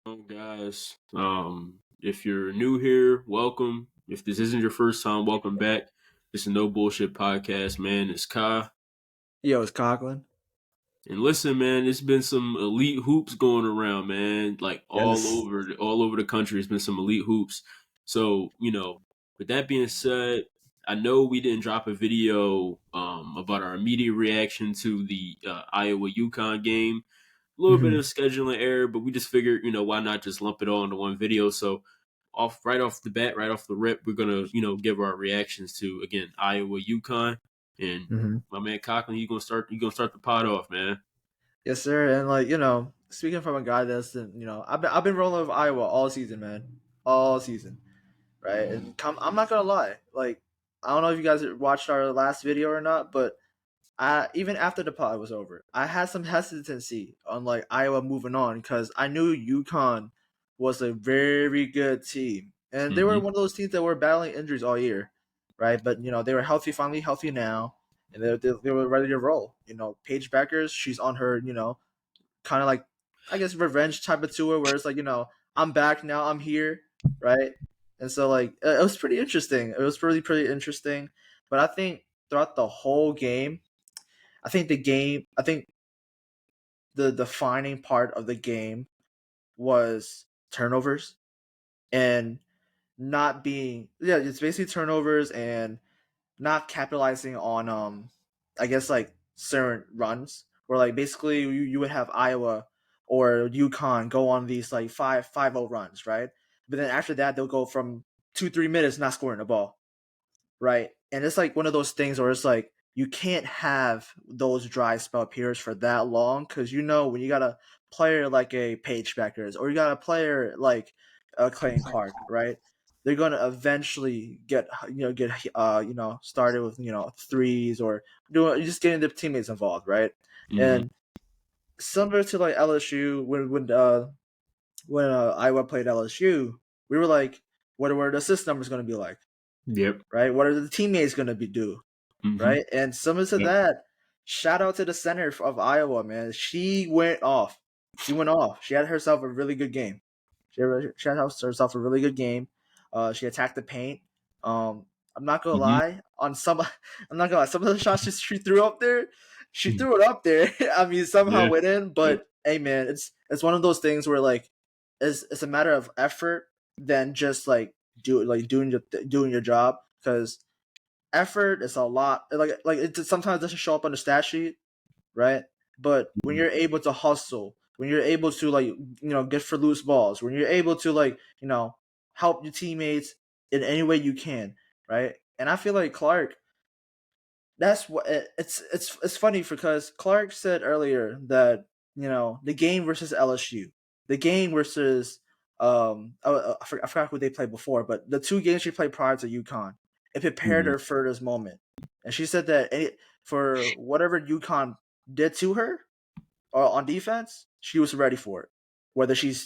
Guys. If you're new here, welcome. If this isn't your first time, welcome back. This is No Bullshit Podcast, man. It's Kai. Yo, it's Conklin. And listen, man, there's been some elite hoops going around, man. Like Yes. all over the country, there's been some elite hoops. So, with that being said, I know we didn't drop a video about our immediate reaction to the Iowa UConn game. A little bit of Mm-hmm. scheduling error, but we just figured, why not just lump it all into one video? So right off the bat, right off the rip, we're gonna, give our reactions to again Iowa UConn. And Mm-hmm. my man Cochran, you gonna start the pod off, man. Yes, sir. And speaking from a guy I've been rolling with Iowa all season, man, all season, right? And I'm not gonna lie, I don't know if you guys watched our last video or not, but even after the pod was over, I had some hesitancy on Iowa moving on because I knew UConn was a very good team, and they were Mm-hmm. one of those teams that were battling injuries all year, right? But they were healthy, finally healthy now, and they were ready to roll. Paige Beckers, she's on her kind of I guess revenge type of tour where it's I'm back now, I'm here, right? And so it was pretty interesting. It was really pretty interesting, but I think throughout the whole game I think the defining part of the game was turnovers and not being yeah, it's basically turnovers and not capitalizing on I guess certain runs where basically you would have Iowa or UConn go on these 5-0 runs, right? But then after that they'll go from 2-3 minutes not scoring the ball, right? And it's one of those things where it's you can't have those dry spell periods for that long because when you got a player like a Paige Beckers or you got a player like a Clayton Clark, right? They're gonna eventually get started with threes or doing just getting their teammates involved, right? Mm-hmm. And similar to LSU when Iowa played LSU, we were what are the assist numbers going to be like? Yep. Right? What are the teammates going to be do? Mm-hmm. Right? And similar to Yep. that, shout out to the center of Iowa, man. She went off. She went off. She had herself a really good game. She had herself a really good game. She attacked the paint. I'm not gonna Mm-hmm. lie. I'm not gonna lie. Some of the shots she threw up there, she threw it up there. I mean, somehow Yeah. went in. Yep. But hey, man, it's one of those things where it's a matter of effort than just doing your job because effort is a lot it sometimes doesn't show up on the stat sheet, right? But when Mm-hmm. you're able to hustle, when you're able to get for loose balls, when you're able to help your teammates in any way you can, right? And I feel like Clark, that's what it's funny because Clark said earlier that the game versus LSU, the game versus I forgot who they played before, but the two games she played prior to UConn, it prepared Mm-hmm. her for this moment, and she said that for whatever UConn did to her on defense, she was ready for it. Whether she's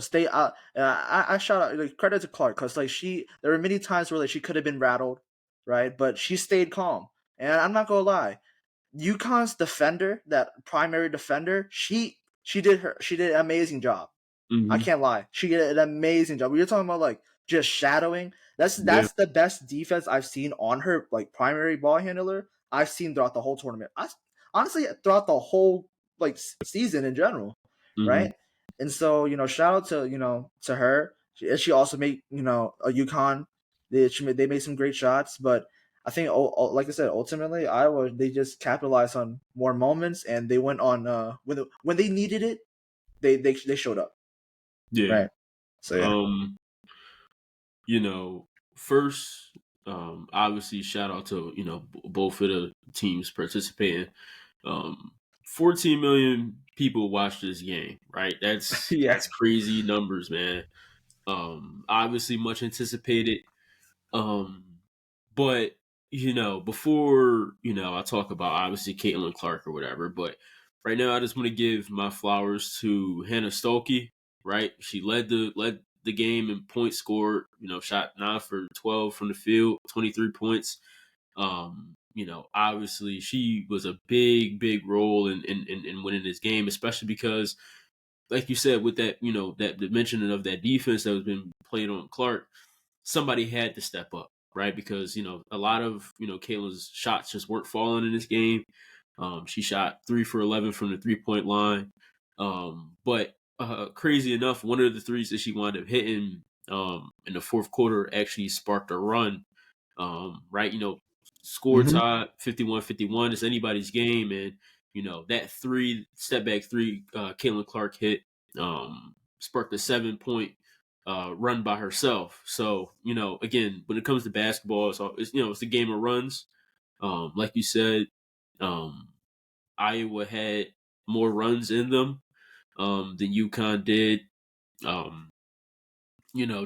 stay out, and I shout out credit to Clark because there were many times where she could have been rattled, right? But she stayed calm, and I'm not gonna lie, UConn's defender, that primary defender, she did an amazing job. I Mm-hmm. can't lie, she did an amazing job. We were talking about just shadowing. That's Yeah. that's the best defense I've seen on her primary ball handler I've seen throughout the whole tournament. Honestly, throughout the whole season in general, Mm-hmm. right? And so shout out to her. She also made a UConn. They made some great shots, but I think like I said, ultimately Iowa they just capitalized on more moments and they went on when they needed it, they showed up, Yeah. right? So yeah. Um, you know, first, obviously, shout out to both of the teams participating. 14 million people watched this game, right? Yeah. That's crazy numbers, man. Obviously, much anticipated. Um, but before I talk about obviously Caitlin Clark or whatever, but right now I just want to give my flowers to Hannah Stolke. Right, she led the game in points scored. Shot 9 for 12 from the field, 23 points. Obviously she was a big role in winning this game, especially because like you said, with that, that the mentioning of that defense that was been played on Clark, somebody had to step up, right? Because, a lot of, Kayla's shots just weren't falling in this game. She shot 3 for 11 from the 3-point line. But crazy enough, one of the threes that she wound up hitting in the fourth quarter actually sparked a run. Right? Score Mm-hmm. tie 51-51. It's anybody's game. And, that step back three, Caitlin Clark hit, sparked a 7-point run by herself. So, again, when it comes to basketball, it's the game of runs. Like you said, Iowa had more runs in them than UConn did. Um,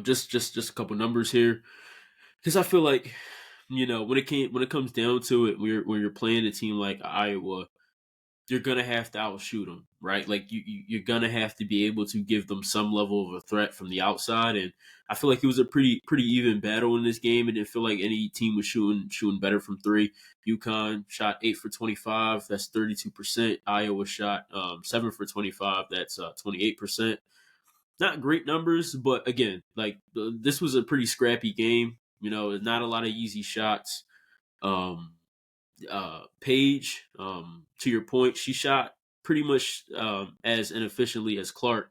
just a couple numbers here, because I feel like, when it comes down to it, when you're playing a team like Iowa, you're gonna have to outshoot them, right? Like you're gonna have to be able to give them some level of a threat from the outside, and I feel like it was a pretty even battle in this game. It didn't feel like any team was shooting better from three. UConn shot 8 for 25, that's 32%. Iowa shot 7 for 25, that's 28%. Not great numbers, but again, like this was a pretty scrappy game. Not a lot of easy shots. Um, Paige, to your point, she shot pretty much as inefficiently as Clark.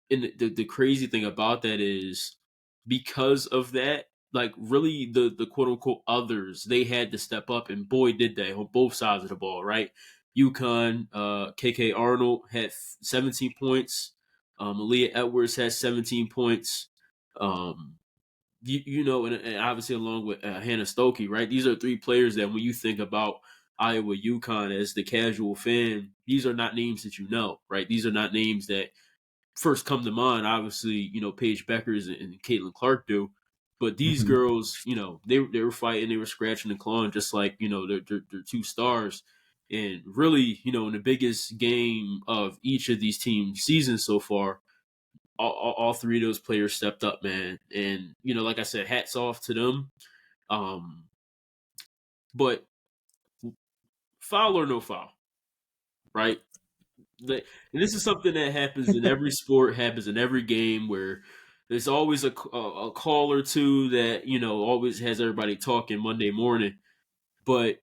And the crazy thing about that is, because of that, like really the quote unquote others, they had to step up, and boy did they, on both sides of the ball, right? UConn, KK Arnold had 17 points. Aaliyah Edwards had 17 points. Um, and obviously along with Hannah Stokey, right? These are three players that when you think about Iowa, UConn as the casual fan, these are not names that you know, right? These are not names that first come to mind. Obviously, Paige Beckers and Caitlin Clark do, but these Mm-hmm. girls, they were fighting, they were scratching and clawing, just like they're two stars. And really, in the biggest game of each of these teams' seasons so far, all three of those players stepped up, man. And like I said, hats off to them. Um, but foul or no foul, right? And this is something that happens in every sport, happens in every game, where there's always a call or two that always has everybody talking Monday morning. But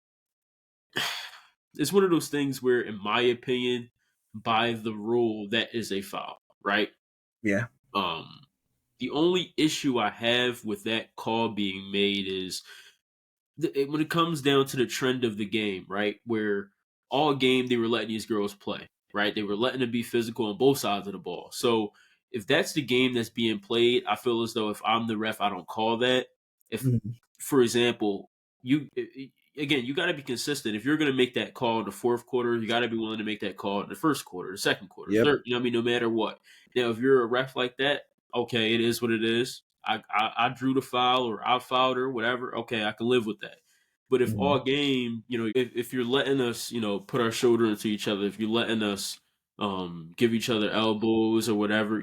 it's one of those things where, in my opinion, by the rule, that is a foul, right? Yeah. Um, the only issue I have with that call being made is when it comes down to the trend of the game, right? Where all game they were letting these girls play, right? They were letting them be physical on both sides of the ball. So if that's the game that's being played, I feel as though if I'm the ref, I don't call that. If, Mm-hmm. for example, again, you got to be consistent. If you're going to make that call in the fourth quarter, you got to be willing to make that call in the first quarter, the second quarter, Yep. third. You know what I mean? No matter what. Now, if you're a ref like that, okay, it is what it is. I drew the foul, or I fouled her, whatever. Okay, I can live with that. But if Mm-hmm. all game, if you're letting us, put our shoulder into each other, if you're letting us give each other elbows or whatever,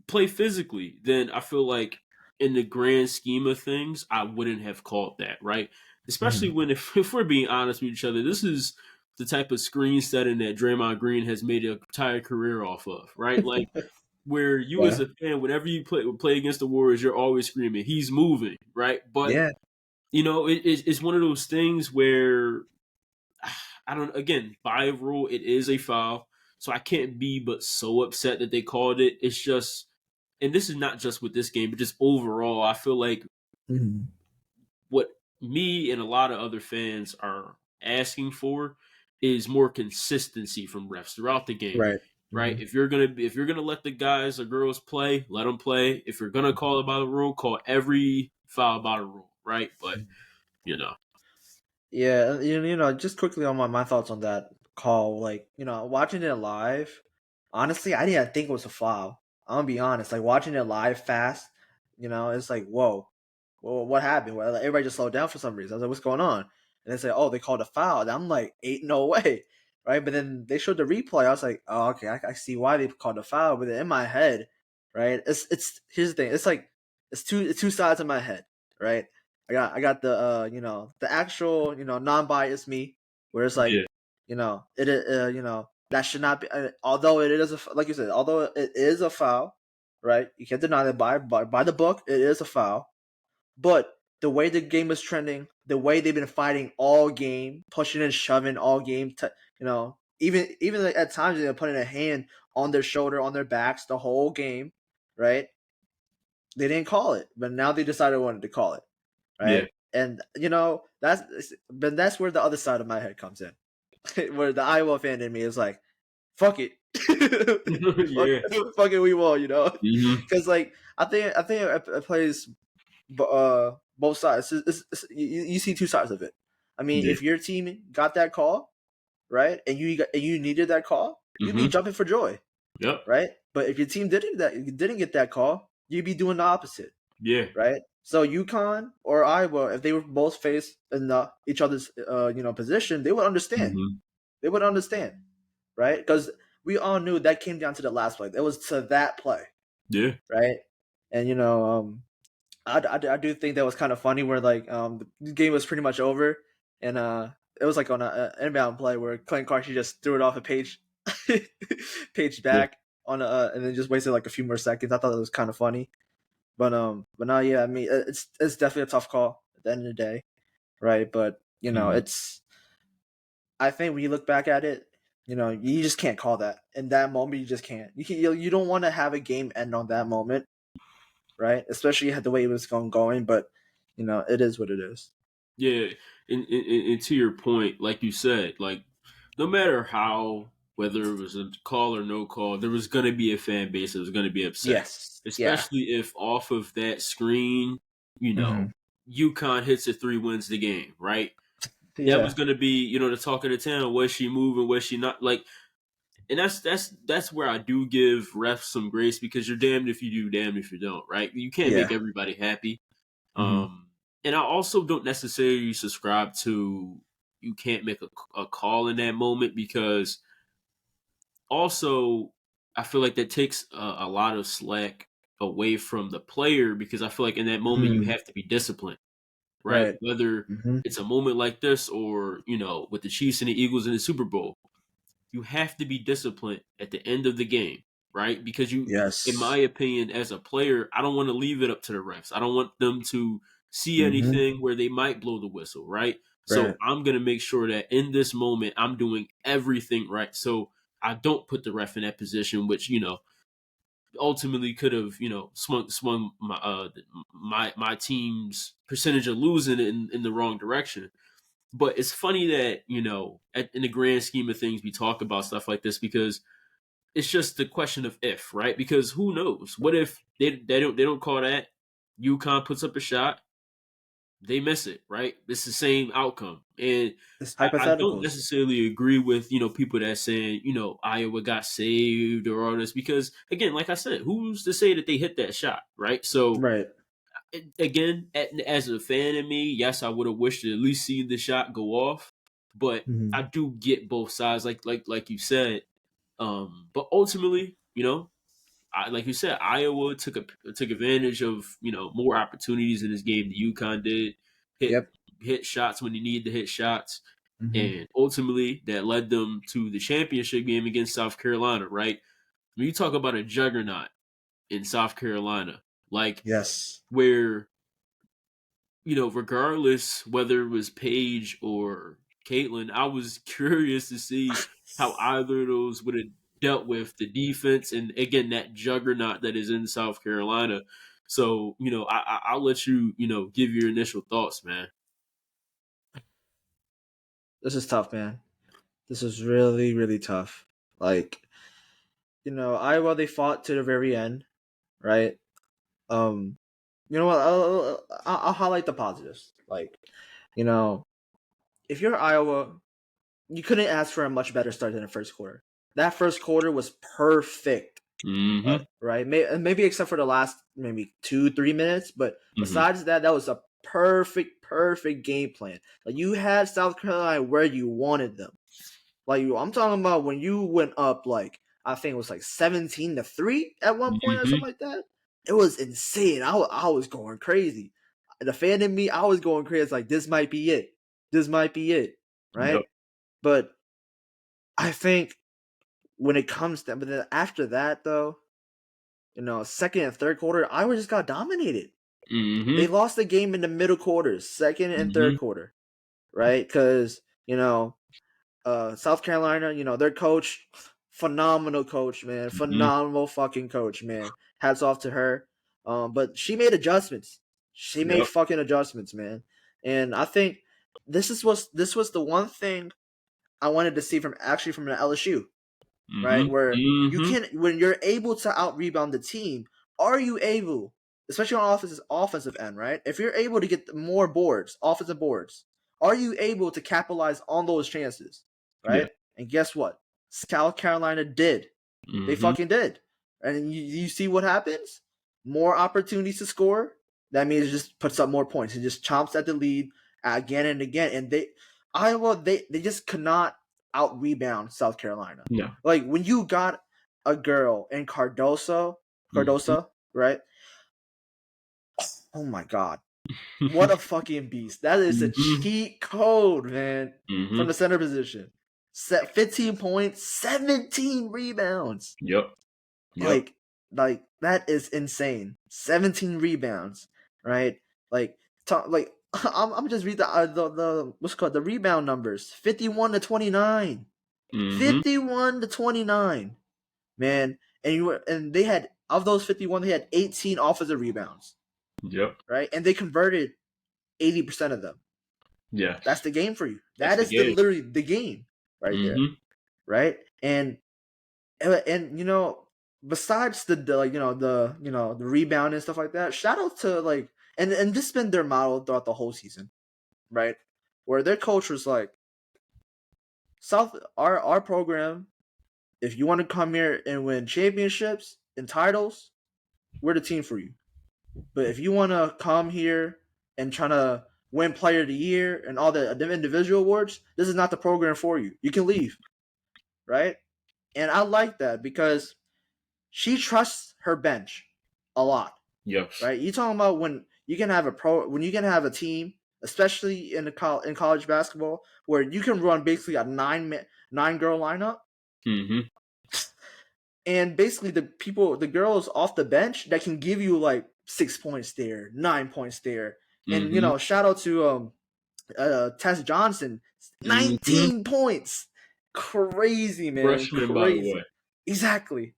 play physically, then I feel like in the grand scheme of things, I wouldn't have called that, right? Especially Mm-hmm. when, if we're being honest with each other, this is the type of screen setting that Draymond Green has made an entire career off of, right? Like, where you as Yeah. a fan, whenever you play against the Warriors, you're always screaming, "He's moving," right? But Yeah. it's one of those things where I don't. Again, by rule, it is a foul, so I can't be but so upset that they called it. It's just, and this is not just with this game, but just overall, I feel like Mm-hmm. what me and a lot of other fans are asking for is more consistency from refs throughout the game. Right. Mm-hmm. Right? If you're gonna let the guys or girls play, let them play. If you're gonna call it by the rule, call every foul by the rule. Right? But you know, Yeah, just quickly on my thoughts on that call, like, watching it live, honestly, I didn't think it was a foul. I'm gonna be honest, like watching it live fast, it's like, whoa, what happened? Well, like, everybody just slowed down for some reason. I was like, what's going on? And they say, oh, they called a foul. And I'm like, ain't no way, right? But then they showed the replay. I was like, oh, okay, I see why they called a foul. But then in my head, right, it's here's the thing, it's like it's two sides of my head, right? I got the the actual non-biased me, where it's like, yeah, it That should not be. Although it is like you said, although it is a foul, right? You can't deny that by the book, it is a foul. But the way the game is trending, the way they've been fighting all game, pushing and shoving all game, even like at times they're putting a hand on their shoulder, on their backs the whole game, right? They didn't call it, but now they decided they wanted to call it, Yeah. right? And that's where the other side of my head comes in, where the Iowa fan in me is like, "Fuck it, Yeah. fuck it, we won," Mm-hmm. because like I think it plays both sides. You see two sides of it. I mean, Yeah. if your team got that call, right, and you needed that call, you'd be Mm-hmm. jumping for joy, Yep. right? But if your team didn't get that call, you'd be doing the opposite, Yeah. right? So UConn or Iowa, if they were both faced in each other's position, they would understand. Mm-hmm. They would understand, right? Because we all knew that came down to the last play. It was to that play, Yeah. right? And I do think that was kind of funny where like the game was pretty much over, and it was like on an inbound play where Clinton Clark just threw it off a page page Yeah. back on and then just wasted like a few more seconds. I thought it was kind of funny, but no, yeah, I mean it's definitely a tough call at the end of the day, right? But Mm-hmm. I think when you look back at it, you just can't call that in that moment. You just can't. You don't want to have a game end on that moment, right? Especially the way it was going. But it is what it is. Yeah, and to your point, like you said, like no matter how, whether it was a call or no call, there was going to be a fan base that was going to be upset, Yes. Yeah. especially if off of that screen, Hmm. UConn hits a three, wins the game, right? That was Yeah. going to be, the talk of the town. Was she moving? Was she not? Like, and that's where I do give refs some grace because you're damned if you do, damned if you don't, right? You can't make Yeah. everybody happy. Hmm. And I also don't necessarily subscribe to you can't make a call in that moment because also I feel like that takes a lot of slack away from the player because I feel like in that moment you Hmm. have to be disciplined, right? Right. Whether Hmm. it's a moment like this or, with the Chiefs and the Eagles in the Super Bowl, you have to be disciplined at the end of the game, right? Because in my Yes. opinion, as a player, I don't want to leave it up to the refs. I don't want them to see Hmm. anything where they might blow the whistle, right? So Right. I'm going to make sure that in this moment, I'm doing everything right. So I don't put the ref in that position, which, ultimately could have, swung my team's percentage of losing in the wrong direction. But it's funny that, in the grand scheme of things, we talk about stuff like this because it's just the question of if, right? Because who knows? What if they don't call that? UConn puts up a shot, they miss it, right? It's the same outcome. And It's I don't hypotheticals. necessarily agree with, people that saying, Iowa got saved or all this because again, like I said, who's to say that they hit that shot, right? So Right. again, as a fan of me, yes, I would have wished to at least see the shot go off, but Hmm. I do get both sides, like you said. But ultimately, like you said, Iowa took advantage of more opportunities in this game than UConn did. Hit Yep. hit shots when they needed to hit shots, Hmm. and ultimately that led them to the championship game against South Carolina. Right? When you talk about a juggernaut in South Carolina, like Yes. where regardless whether it was Paige or Caitlin, I was curious to see how either of those would have dealt with the defense and again that juggernaut that is in South Carolina. So I'll let you give your initial thoughts, man. This is tough, man. This is really, really tough. Like, Iowa, they fought to the very end, right? Um, you know what? I'll highlight the positives. Like, you know, if you're Iowa, you couldn't ask for a much better start than the first quarter. That first quarter was perfect, Mm-hmm. right? Maybe except for the last maybe 2-3 minutes, but Mm-hmm. besides that, that was a perfect game plan. Like you had South Carolina where you wanted them. Like I'm talking about when you went up like I think it was like 17-3 at one point or Mm-hmm. something like that. It was insane. I was going crazy. The fan in me, I was going crazy. It's like this might be it. This might be it, Yep. right? But I think when it comes to, but then after that though, second and third quarter, Iowa just got dominated. They lost the game in the middle quarters, second and third quarter, right? Because South Carolina, their coach, phenomenal coach, man, phenomenal fucking coach, man. Hats off to her. But she made adjustments. She made fucking adjustments, man. And I think this was the one thing I wanted to see from an LSU, right? Where you can, when you're able to out rebound the team, are you able, especially on offensive end, right? If you're able to get more boards, offensive boards, are you able to capitalize on those chances, right? Yeah. And guess what? South Carolina did. They fucking did. And you see what happens? More opportunities to score. That means it just puts up more points. It just chomps at the lead again and again. And Iowa, they just could not out rebound South Carolina. No. Like when you got a girl in Cardosa, right? Oh my god. What a fucking beast. That is a cheat code, man. From the center position. 15 points, 17 rebounds. Yep. Like that is insane. 17 rebounds, right? I'm just read the what's called the rebound numbers. 51 to 29. 51 to 29. Man, and they had, of those 51, they had 18 offensive rebounds. Yep. Right? And they converted 80% of them. Yeah. That's the game for you. That is literally the game right there. Right? And besides the rebound and stuff like that, shout out to and this has been their model throughout the whole season, right? Where their coach was like, our program, if you want to come here and win championships and titles, we're the team for you. But if you want to come here and try to win player of the year and all the individual awards, this is not the program for you. You can leave, right? And I like that because she trusts her bench a lot. Yes. Right? You talking about when you can have a team, especially in college basketball, where you can run basically a 9-girl lineup. And basically the girls off the bench that can give you like 6 points there, 9 points there. And shout out to Tess Johnson, 19 points. Crazy, man. Freshman, by the way. Exactly.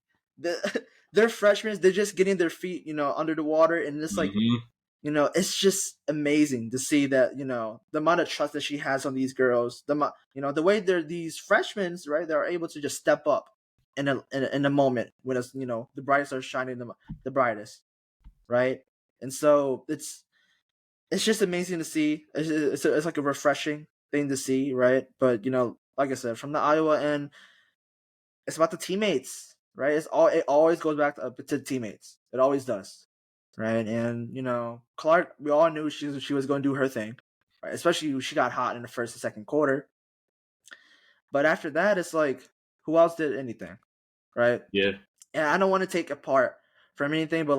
They're freshmen. They're just getting their feet, under the water, and it's like, it's just amazing to see that, the amount of trust that she has on these girls. The way they're these freshmen, right? They're able to just step up in a moment when it's, the brightest are shining the brightest, right? And so it's just amazing to see. It's like a refreshing thing to see, right? But like I said, from the Iowa end, it's about the teammates, right? It always goes back to teammates. It always does, right? And Clark, we all knew she was going to do her thing, right? Especially when she got hot in the first and second quarter. But after that, it's like, who else did anything, right? Yeah. And I don't want to take apart from anything, but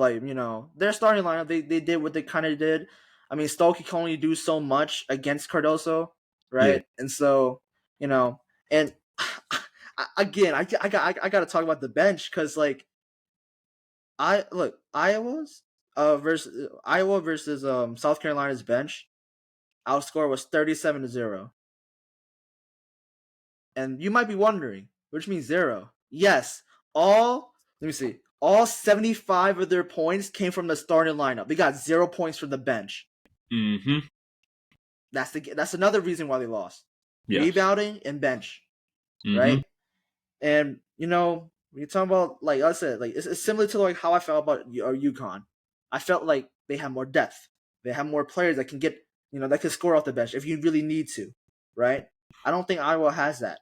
their starting lineup, they did what they kind of did. I mean, Stokey can only do so much against Cardoso, right? Yeah. And so, and again, I got to talk about the bench because Iowa versus South Carolina's bench, our score was 37-0. And you might be wondering, which means 0. Yes, all 75 of their points came from the starting lineup. They got 0 points from the bench. That's another reason why they lost. Yes. Rebounding and bench, right? And when you talk about, like I said, it's similar to how I felt about UConn. I felt like they have more depth. They have more players that can get that can score off the bench if you really need to, right? I don't think Iowa has that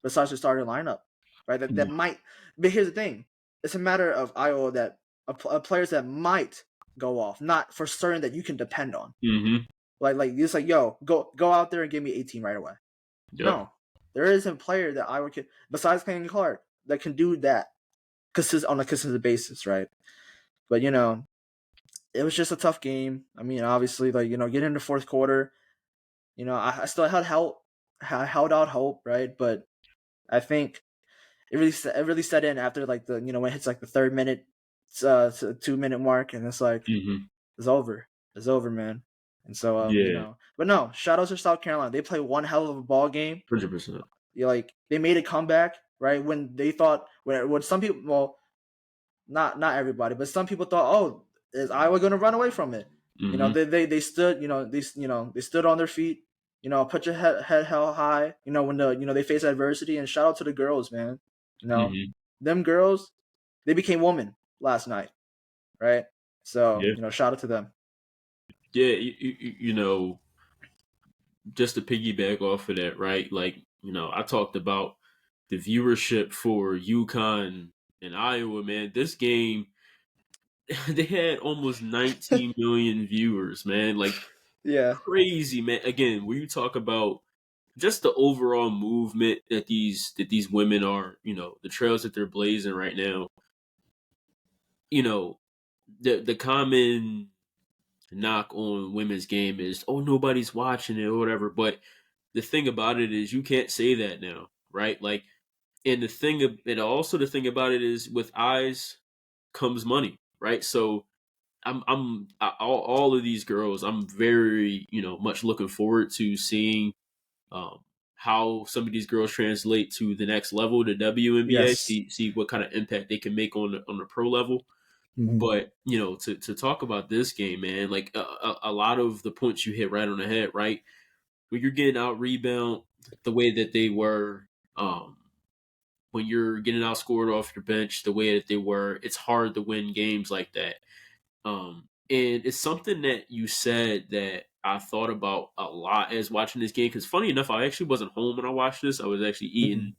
besides the starting lineup, right? That might. But here's the thing: it's a matter of Iowa that players that might go off, not for certain that you can depend on. It's like, yo, go out there and give me 18 right away. Yep. No, there isn't a player that Iowa can, besides Kenyon Clark, that can do that on a consistent basis, right? But it was just a tough game. I mean, obviously, getting in the fourth quarter, I still held out hope, right? But I think it really set in after like the when it hits like the third minute, 2 minute mark, and it's like Mm-hmm. it's over, man. And so Yeah, but no, shout out to South Carolina. They play one hell of a ball game. 100%. Like they made a comeback right when they thought when some people, well, not everybody, but some people thought, oh, is Iowa going to run away from it? Mm-hmm. They stood, they stood on their feet. Put your head held high. When they face adversity. And shout out to the girls, man. Mm-hmm. Them girls, they became women last night, right? So Yeah, shout out to them. yeah. Just to piggyback off of that, right? Like, I talked about the viewership for UConn and Iowa, man. This game, they had almost 19 million viewers, man. Like, Yeah. crazy, man. Again, when you talk about just the overall movement that these women are, the trails that they're blazing right now, you know, the common knock on women's game is, oh, nobody's watching it or whatever. But the thing about it is, you can't say that now, right? Like, and also the thing about it is, with eyes comes money, right? So all of these girls, I'm very, much looking forward to seeing um, how some of these girls translate to the next level, the WNBA. Yes. See what kind of impact they can make on the pro level. Mm-hmm. But to talk about this game, man, like a lot of the points you hit right on the head, right? When you're getting out rebound the way that they were, um, when you're getting outscored off your bench the way that they were, it's hard to win games like that. And it's something that you said that I thought about a lot as watching this game. Because funny enough, I actually wasn't home when I watched this. I was actually Mm-hmm. eating.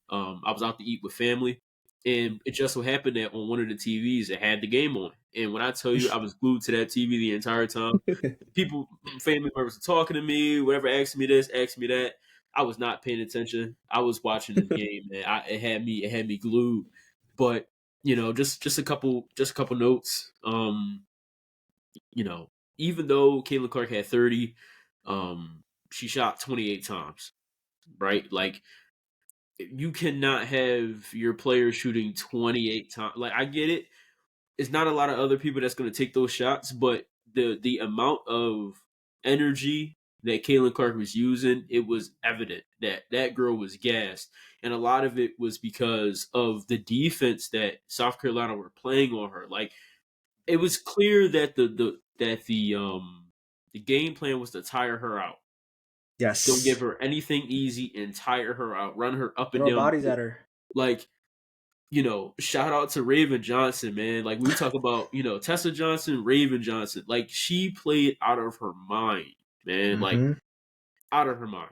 I was out to eat with family, and it just so happened that on one of the TVs it had the game on. And when I tell you, I was glued to that TV the entire time. People, family members were talking to me, whatever, asking me this, asking me that. I was not paying attention. I was watching this game, man. It had me glued. But just a couple notes. You know, even though Caitlin Clark had 30, she shot 28 times, right? Like, you cannot have your player shooting 28 times. Like, I get it. It's not a lot of other people that's going to take those shots, but the amount of energy that Caitlin Clark was using, it was evident that that girl was gassed. And a lot of it was because of the defense that South Carolina were playing on her. Like, it was clear that the game plan was to tire her out. Don't give Yes. her anything easy and tire her out. Run her up and Throw down the bodies court. at her. Like, shout out to Raven Johnson, man. Like, we talk about, Tessa Johnson, Raven Johnson. Like, she played out of her mind, man. Like, Mm-hmm. out of her mind.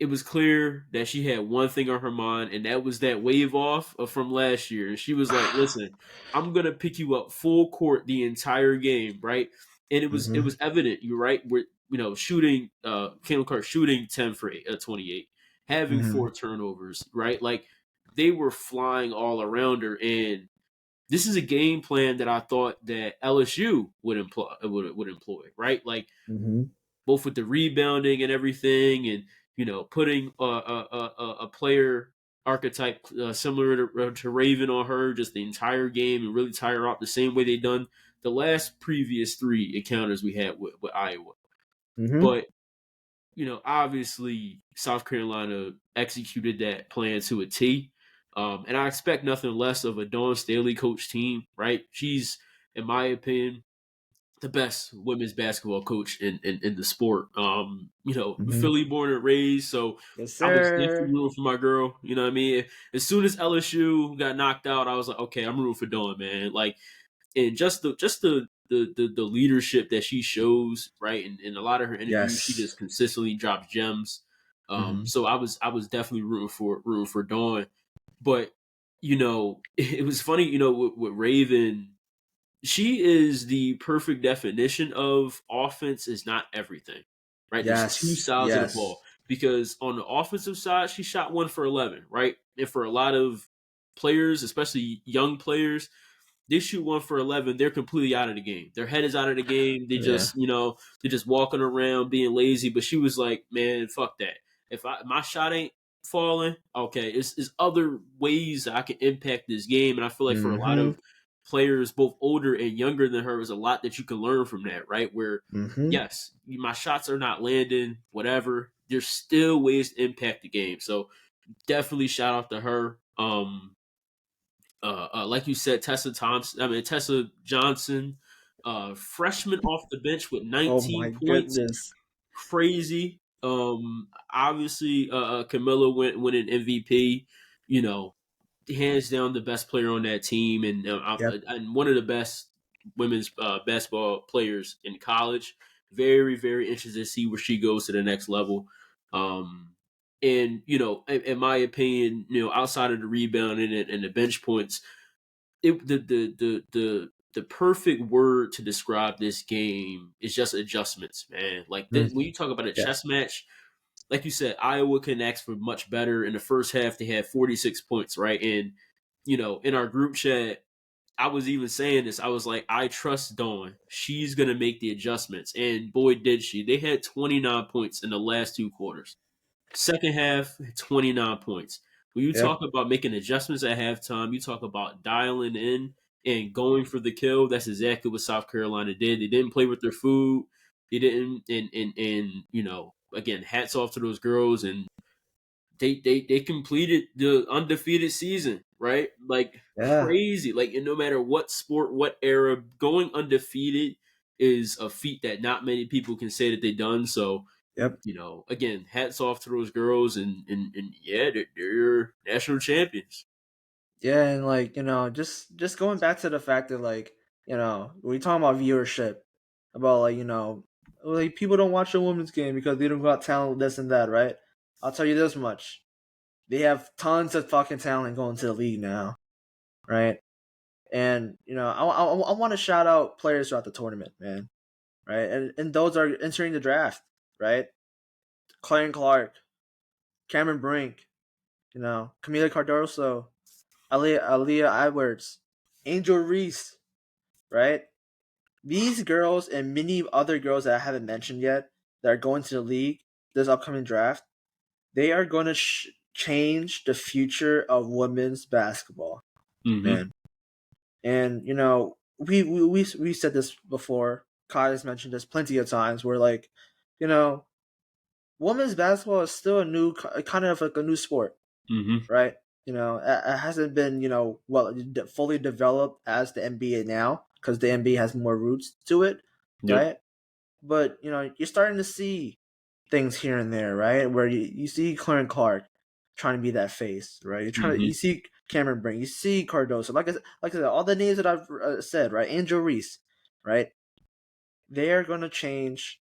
It was clear that she had one thing on her mind, and that was that wave off from last year. And she was like, "Listen, I'm gonna pick you up full court the entire game, right?" And it Mm-hmm. was evident. You're right. We're shooting. Caitlin Clark shooting 10 for 28, having Mm-hmm. 4 turnovers, right? Like, they were flying all around her, and this is a game plan that I thought that LSU would employ, right? Like, Mm-hmm. both with the rebounding and everything, and putting a player archetype similar to Raven on her just the entire game and really tire her out the same way they done the last previous 3 encounters we had with Iowa. Mm-hmm. But obviously South Carolina executed that plan to a T. And I expect nothing less of a Dawn Staley coach team, right? She's, in my opinion, the best women's basketball coach in the sport. Mm-hmm. Philly born and raised, so Yes, I was definitely sir. rooting for my girl. You know what I mean? As soon as LSU got knocked out, I was like, okay, I'm rooting for Dawn, man. Like, and just the leadership that she shows, right? And in a lot of her interviews, she Yes. just consistently drops gems. Mm-hmm. So I was definitely rooting for Dawn, but it was funny, with Raven, she is the perfect definition of offense is not everything, right? There's two Yes. sides of the ball, Yes. because on the offensive side, she shot 1 for 11, right? And for a lot of players, especially young players, they shoot 1 for 11, they're completely out of the game. Their head is out of the game. Yeah. They're just walking around being lazy. But she was like, man, fuck that. If my shot ain't falling. Okay, it's other ways I can impact this game, and I feel like for a lot Mm-hmm. of players, both older and younger than her, is a lot that you can learn from that. Right, where Mm-hmm. yes, my shots are not landing, whatever. There's still ways to impact the game. So definitely shout out to her. Like you said, Tessa Johnson, freshman off the bench with Oh 19 my points, goodness. crazy. Obviously, Camilla winning MVP. You know, hands down the best player on that team, Yep. and one of the best women's basketball players in college. Very, very interested to see where she goes to the next level. Um, and in my opinion, outside of the rebounding and the bench points, the perfect word to describe this game is just adjustments, man. Like when you talk about a Yes. chess match, like you said, Iowa connects for much better. In the first half, they had 46 points, right? And in our group chat, I was even saying this. I was like, I trust Dawn. She's gonna make the adjustments, and boy, did she! They had 29 points in the last two quarters. Second half, 29 points. When you Yep. talk about making adjustments at halftime, you talk about dialing in and going for the kill. That's exactly what South Carolina did. They didn't play with their food. They didn't, and again, hats off to those girls, and they completed the undefeated season, right? Like Yeah. crazy. Like, and no matter what sport, what era, going undefeated is a feat that not many people can say that they've done. So Yep. again, hats off to those girls, and yeah, they're national champions. Yeah, and like, just going back to the fact that like, when we talking about viewership, about like, like people don't watch a women's game because they don't got talent, this and that, right? I'll tell you this much. They have tons of fucking talent going to the league now, right? And I want to shout out players throughout the tournament, man, right? And those are entering the draft, right? Clay Clark, Cameron Brink, Camila Cardoso, Aaliyah Edwards, Angel Reese, right? These girls and many other girls that I haven't mentioned yet that are going to the league this upcoming draft, they are going to change the future of women's basketball, Mm-hmm. man. And we said this before. Kai has mentioned this plenty of times. Where like, you know, women's basketball is still a new kind of like a new sport, Mm-hmm. right? It hasn't been fully developed as the NBA now because the NBA has more roots to it, Yep. right? But you're starting to see things here and there, right? Where you see Clarence Clark trying to be that face, right? Mm-hmm. You see Cameron Brink, you see Cardoso, like I said, all the names that I've said, right? Angel Reese, right? They are going to change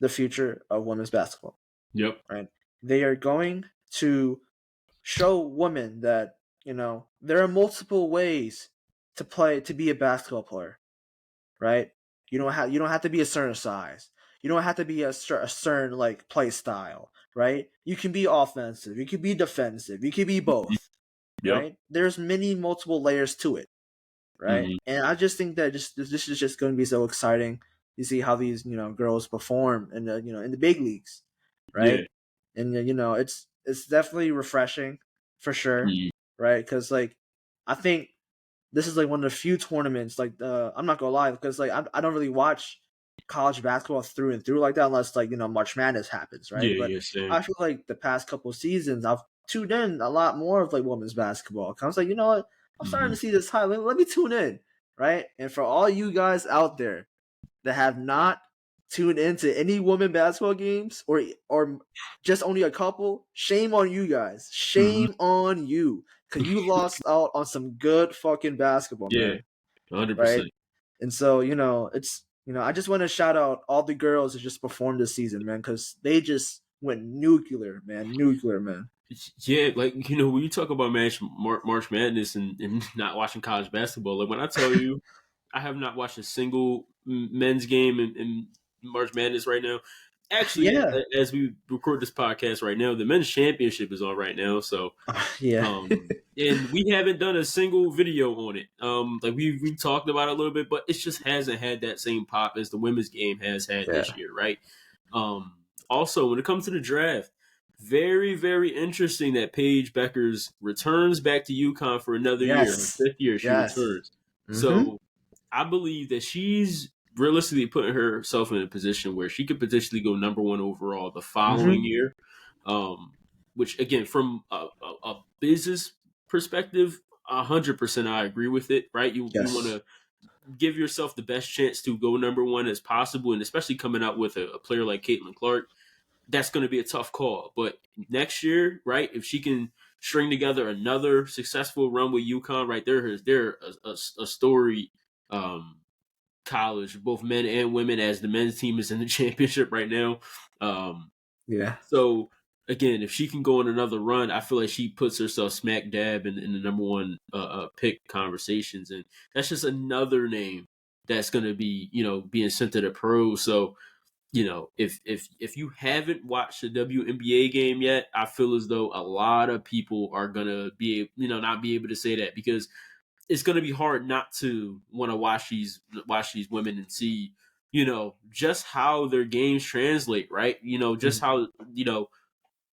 the future of women's basketball, Yep. right? They are going to show women that there are multiple ways to be a basketball player, right? You don't have to be a certain size. You don't have to be a certain like play style, right? You can be offensive. You can be defensive. You can be both, Yep. right? There's many multiple layers to it, right? Mm-hmm. And I just think that this is just going to be so exciting. You see how these girls perform in the in the big leagues, Yeah. right? And it's definitely refreshing for sure, Mm-hmm. right? Because like I think this is like one of the few tournaments like I'm not gonna lie because like I don't really watch college basketball through and through like that unless like March Madness happens, right? Yeah. But Yeah. Same. I feel like the past couple of seasons I've tuned in a lot more of like women's basketball. Cause I was like, you know what, I'm starting Mm-hmm. to see this high. Let me tune in, right? And for all you guys out there that have not tuned into any women basketball games or just only a couple, shame on you guys. Mm-hmm. Shame on you. Cause you lost out on some good fucking basketball, Yeah. man. 100%. Right? And so, it's I just want to shout out all the girls that just performed this season, man, because they just went nuclear, man. Nuclear, man. Yeah, like when you talk about March Madness and not watching college basketball, like when I tell you, I have not watched a single men's game in March Madness right now. Actually, Yeah. as we record this podcast right now, the men's championship is on right now. So, Yeah. and we haven't done a single video on it. Like we talked about it a little bit, but it just hasn't had that same pop as the women's game has had Yeah. this year, right? Also, when it comes to the draft, very, very interesting that Paige Beckers returns back to UConn for another year. Her Yes. fifth year, she Yes. returns. Mm-hmm. So I believe that she's realistically putting herself in a position where she could potentially go number one overall the following Mm-hmm. year. Um, which again, from a business perspective, 100% I agree with it. Right? You want Yes. to give yourself the best chance to go number one as possible, and especially coming out with a player like Caitlin Clark, that's going to be a tough call. But next year, right, if she can string together another successful run with UConn, right, they're a story college, both men and women, as the men's team is in the championship right now. Um, Yeah. so again, if she can go on another run, I feel like she puts herself smack dab in the number one pick conversations, and that's just another name that's going to be being sent to the pros. So if you haven't watched the WNBA game yet, I feel as though a lot of people are gonna be not be able to say that, because it's gonna be hard not to want to watch these women and see just how their games translate, right? Just Mhm. how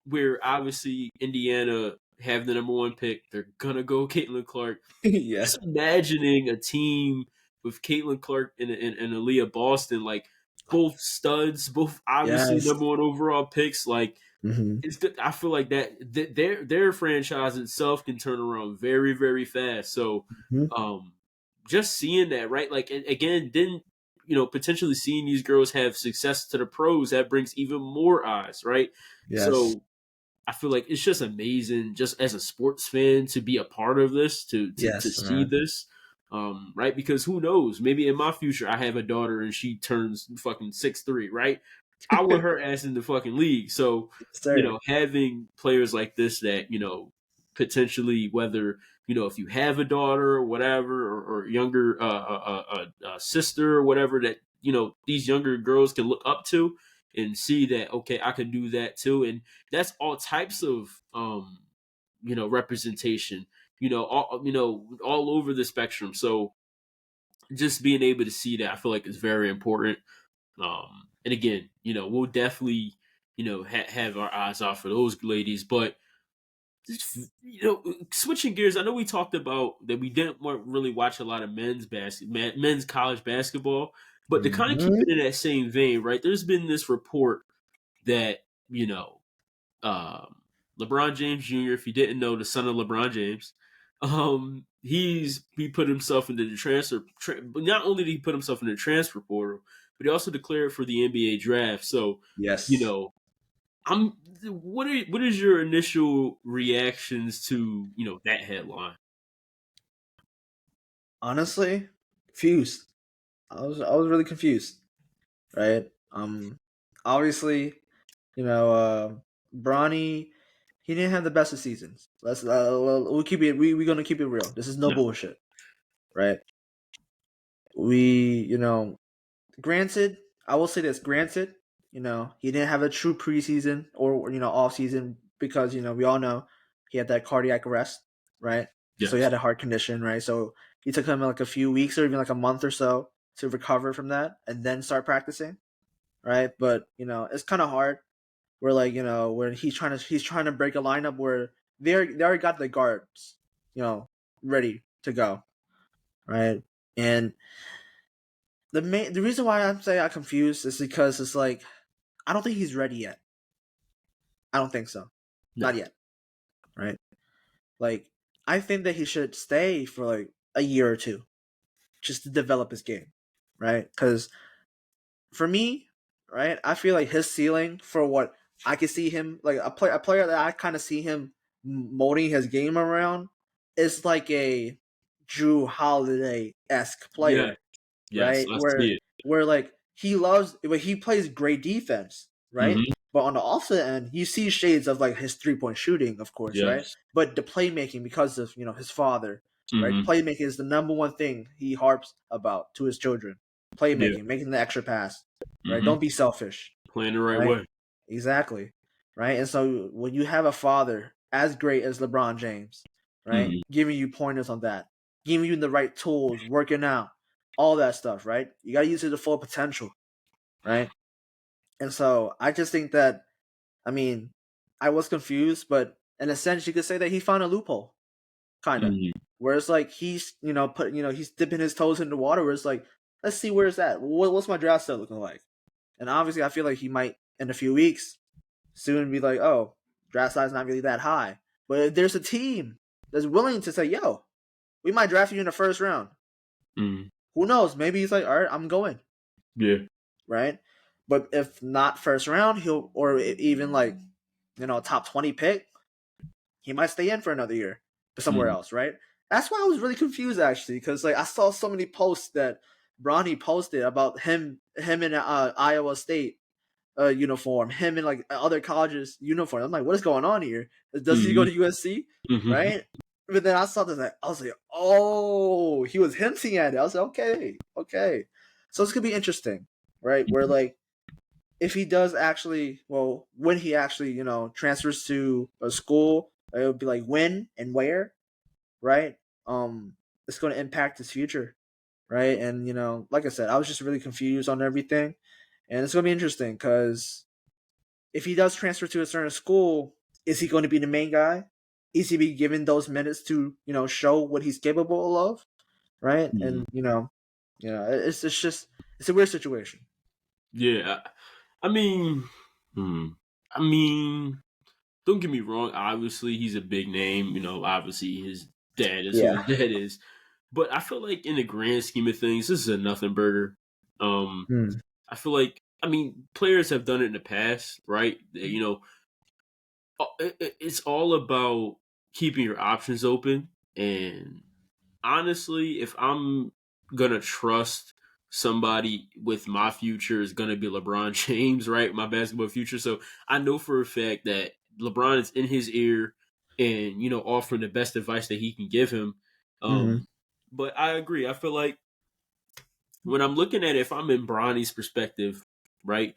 where obviously Indiana have the number one pick, they're gonna go Caitlin Clark. Yeah. Just imagining a team with Caitlin Clark and Aaliyah Boston, like both studs, both obviously Yes. number one overall picks. Like Mm-hmm. it's good. I feel like that their franchise itself can turn around very, very fast. So, Mm-hmm. um, just seeing that, right? Like, and again, then potentially seeing these girls have success to the pros, that brings even more eyes, right? Yes. So I feel like it's just amazing, just as a sports fan, to be a part of this, to Yes, see man. this, right? Because who knows? Maybe in my future, I have a daughter and she turns fucking 6'3", right? I want her ass in the fucking league. So Yes, sir. having players like this that potentially, whether if you have a daughter or whatever, or younger sister or whatever, that these younger girls can look up to and see that, okay, I can do that too. And that's all types of representation, all over the spectrum. So just being able to see that, I feel like, is very important. And again, we'll definitely have our eyes out for those ladies. But switching gears, I know we talked about that we didn't really watch a lot of men's college basketball, but to kind of keep Mm-hmm. it in that same vein, right? There's been this report that um, LeBron James Jr., if you didn't know, the son of LeBron James, he put himself into the but not only did he put himself in the transfer portal, but he also declared for the NBA draft. So, you Yes. know, I'm what is your initial reactions to that headline? Honestly, confused. I was really confused, right? Obviously, you know, Bronny, he didn't have the best of seasons. We'll keep it. We gonna keep it real. This is no No, bullshit, right? We, granted, I will say this. Granted, he didn't have a true preseason or off season because we all know he had that cardiac arrest, right? So he yes, had a heart condition, right? So it took him like a few weeks or even like a month or so to recover from that and then start practicing, right? But it's kind of hard. Where like where he's trying to break a lineup where they already got the guards, ready to go, right? And the reason why I'm saying I'm confused is because it's like I don't think he's ready yet. I don't think so, no, not yet, right? Like I think that he should stay for like a year or two just to develop his game, right? Because for me, right, I feel like his ceiling for what I can see him like a player that I kind of see him molding his game around is like a Drew Holiday esque yeah, player, yes, right? I Where see it. where like he plays great defense, right? Hmm. But on the offset end, you see shades of like his 3-point shooting, of course, right? Yes. But the playmaking because of his father, right? Hmm. Playmaking is the number one thing he harps about to his children. Yeah. Playmaking, making the extra pass, right? Hmm. Don't be selfish, Playing the right right? way. Exactly, right? And so when you have a father as great as LeBron James, right, Hmm. giving you pointers on that, giving you the right tools, working out, all that stuff, right? You got to use it to full potential, right? And so I just think that, I mean, I was confused, but in a sense, you could say that he found a loophole, kind of. Mm-hmm. Where it's like he's he's dipping his toes in the water. Where it's like, let's see where's that. What's my draft set looking like? And obviously, I feel like he might in a few weeks soon be like, oh, draft size not really that high. But if there's a team that's willing to say, yo, we might draft you in the first round. Mm-hmm. Who knows? Maybe he's like, all right, I'm going. Yeah. Right? But if not first round, he'll or even like top 20 pick, he might stay in for another year somewhere Mm-hmm. else, right? That's why I was really confused actually, because like I saw so many posts that Bronny posted about him in Iowa State uniform, him in like other colleges uniform. I'm like, what is going on here? Does he go to USC? Mm-hmm. Right? But then I saw this, like, I was like, oh, he was hinting at it. I was like, okay. So it's gonna be interesting, right? Where like if he does actually, well, when he actually, transfers to a school, it would be like when and where, right? It's going to impact his future, right? And like I said, I was just really confused on everything, and it's going to be interesting because if he does transfer to a certain school, is he going to be the main guy? Is he be given those minutes to show what he's capable of, right? Mm-hmm. And it's a weird situation. Yeah. I mean, I mean, don't get me wrong. Obviously, he's a big name. Obviously, his dad is who Yeah. his dad is. But I feel like in the grand scheme of things, this is a nothing burger. Hmm. I feel like, players have done it in the past, right? It's all about keeping your options open. And honestly, if I'm gonna trust somebody with my future is gonna be LeBron James, right? My basketball future. So I know for a fact that LeBron is in his ear and offering the best advice that he can give him. Hmm. But I agree. I feel like when I'm looking at it, if I'm in Bronny's perspective, right,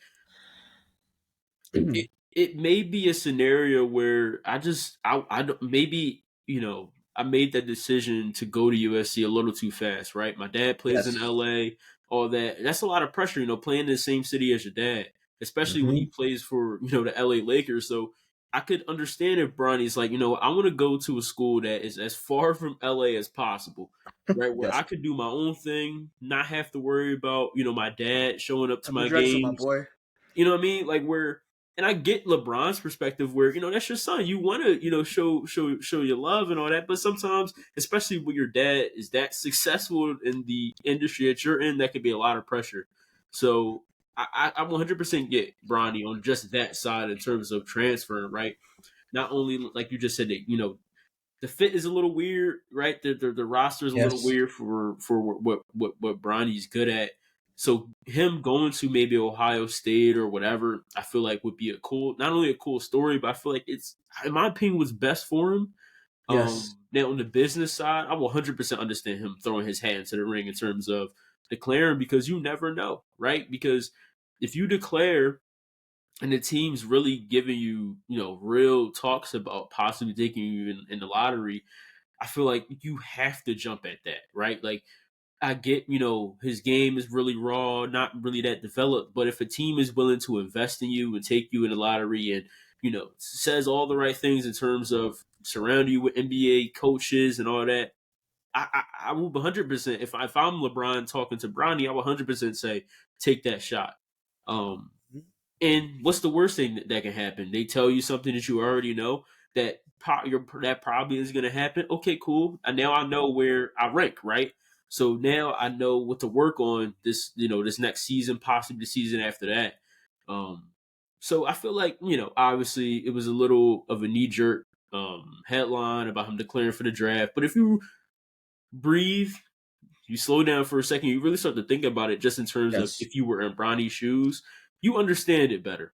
it may be a scenario where I don't, maybe I made that decision to go to USC a little too fast, right? My dad plays in Yes. LA, all that. And that's a lot of pressure, playing in the same city as your dad, especially when he Hmm. plays for the LA Lakers. So I could understand if Bronny's like, I want to go to a school that is as far from LA as possible. Right, where I Yes. could do my own thing, not have to worry about my dad showing up to Have a my Drexel, my games. boy. You know what I mean? Like where, and I get LeBron's perspective where that's your son. You want to show your love and all that, but sometimes, especially when your dad is that successful in the industry that you're in, that could be a lot of pressure. So I 100% get Bronny on just that side in terms of transferring, right? Not only like you just said that the fit is a little weird, right? The roster is a little Yes. weird for what Bronny's good at. So him going to maybe Ohio State or whatever, I feel like would be not only a cool story, but I feel like it's, in my opinion, what's best for him. Yes. Now on the business side, I will 100% understand him throwing his hat into the ring in terms of declaring, because you never know, right? Because if you declare and the team's really giving you, real talks about possibly taking you in the lottery, I feel like you have to jump at that, right? Like, I get, his game is really raw, not really that developed, but if a team is willing to invest in you and take you in the lottery and, says all the right things in terms of surrounding you with NBA coaches and all that, I will 100%, if I'm LeBron talking to Bronny, I will 100% say, take that shot. Um, and what's the worst thing that can happen? They tell you something that you already know that probably is going to happen. Okay, cool. And now I know where I rank, right? So now I know what to work on this next season, possibly the season after that. Um, so I feel like obviously it was a little of a knee jerk headline about him declaring for the draft, but if you breathe, you slow down for a second, you really start to think about it just in terms of Yes. if you were in Bronny's shoes, you understand it better.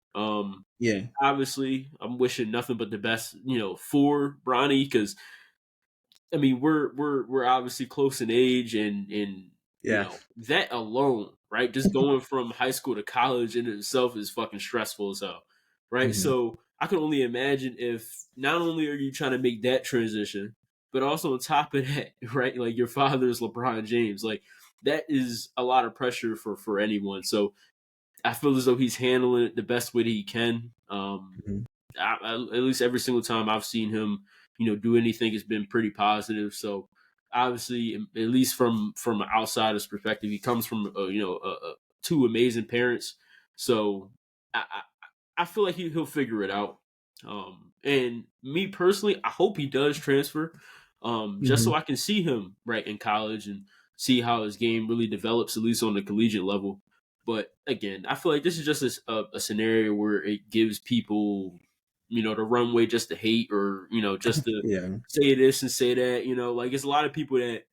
Yeah. Obviously, I'm wishing nothing but the best, for Bronny, because we're obviously close in age, and Yeah. that alone, right? Just going from high school to college in itself is fucking stressful as hell, right? Hmm. So I can only imagine if not only are you trying to make that transition, but also on top of that, right? Like your father is LeBron James, like that is a lot of pressure for anyone. So I feel as though he's handling it the best way that he can. Hmm. at least every single time I've seen him, do anything, has been pretty positive. So obviously, at least from an outsider's perspective, he comes from two amazing parents. So I feel like he'll figure it out. And me personally, I hope he does transfer, just so I can see him right in college and see how his game really develops, at least on the collegiate level. But again, I feel like this is just a scenario where it gives people, the runway just to hate, or just to Yeah. say this and say that. Like it's a lot of people that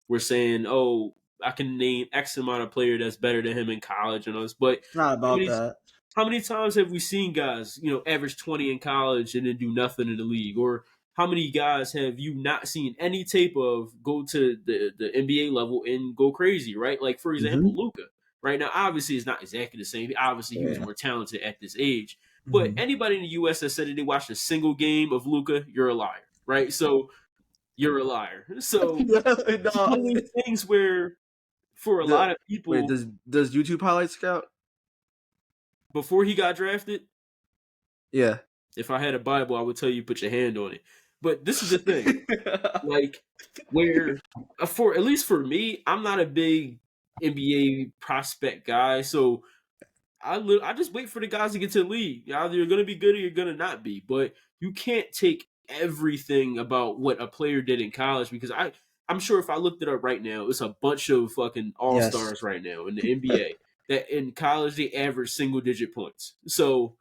were saying, "Oh, I can name X amount of player that's better than him in college," and all this. But It's not how about many that. how many times have we seen guys, average 20 in college and then do nothing in the league? Or how many guys have you not seen any tape of go to the NBA level and go crazy, right? Like, for example, Luka. Right now, obviously, it's not exactly the same. Obviously, he was Yeah. more talented at this age. But anybody in the U.S. that said that they watched a single game of Luka, you're a liar, right? So you're a liar. So it's No. one of these things where, for a lot of Wait, people, does YouTube highlight scout? before he got drafted, Yeah. if I had a Bible, I would tell you put your hand on it. But this is the thing, like, where for at least for me, I'm not a big NBA prospect guy, so I just wait for the guys to get to the league. Either you're gonna be good or you're gonna not be. But you can't take everything about what a player did in college, because I'm sure if I looked it up right now, it's a bunch of fucking all Yes. stars right now in the NBA that in college they average single digit points. So